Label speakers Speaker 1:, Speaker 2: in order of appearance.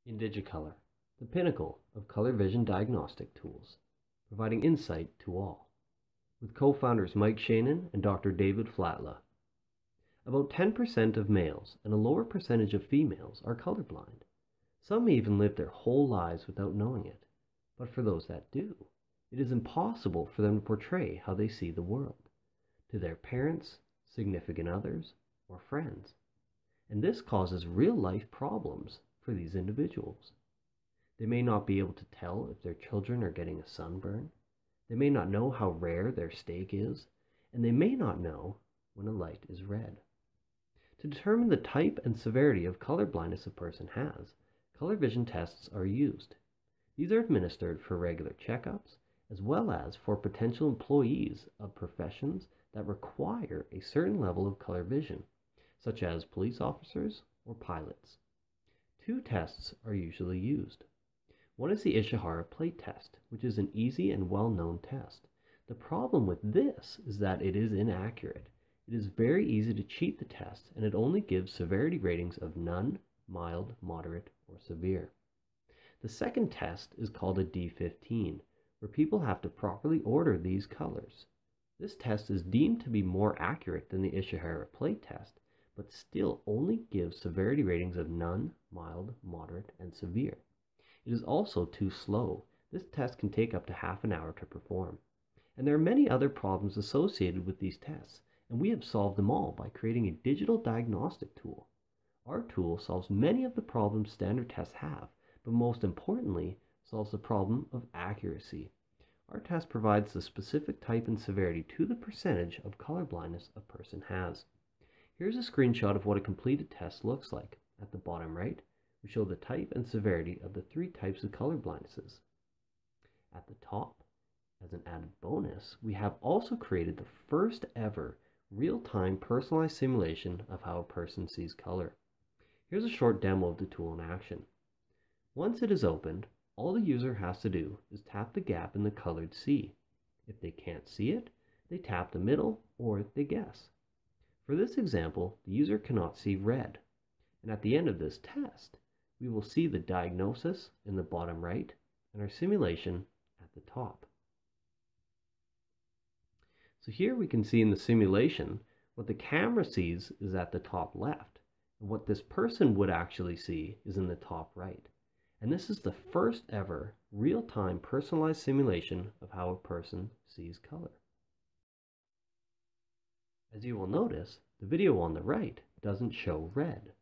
Speaker 1: InDigiColor, the pinnacle of color vision diagnostic tools, providing insight to all, with co-founders Mike Shanin and Dr. David Flatla. About 10% of males and a lower percentage of females are colorblind. Some even live their whole lives without knowing it. But for those that do, it is impossible for them to portray how they see the world, to their parents, significant others, or friends. And this causes real-life problems for these individuals. They may not be able to tell if their children are getting a sunburn. They may not know how rare their steak is, and they may not know when a light is red. To determine the type and severity of color blindness a person has, color vision tests are used. These are administered for regular checkups, as well as for potential employees of professions that require a certain level of color vision, such as police officers or pilots. Two tests are usually used. One is the Ishihara plate test, which is an easy and well-known test. The problem with this is that it is inaccurate. It is very easy to cheat the test, and it only gives severity ratings of none, mild, moderate, or severe. The second test is called a D15, where people have to properly order these colors. This test is deemed to be more accurate than the Ishihara plate test, but still only gives severity ratings of none, mild, moderate, and severe. It is also too slow. This test can take up to half an hour to perform. And there are many other problems associated with these tests, and we have solved them all by creating a digital diagnostic tool. Our tool solves many of the problems standard tests have, but most importantly, solves the problem of accuracy. Our test provides the specific type and severity to the percentage of color blindness a person has. Here's a screenshot of what a completed test looks like. At the bottom right, we show the type and severity of the three types of color blindnesses. At the top, as an added bonus, we have also created the first ever real-time personalized simulation of how a person sees color. Here's a short demo of the tool in action. Once it is opened, all the user has to do is tap the gap in the colored C. If they can't see it, they tap the middle or they guess. For this example, the user cannot see red. And at the end of this test, we will see the diagnosis in the bottom right and our simulation at the top. So here we can see in the simulation what the camera sees is at the top left, and what this person would actually see is in the top right. And this is the first ever real-time personalized simulation of how a person sees color. As you will notice, the video on the right doesn't show red.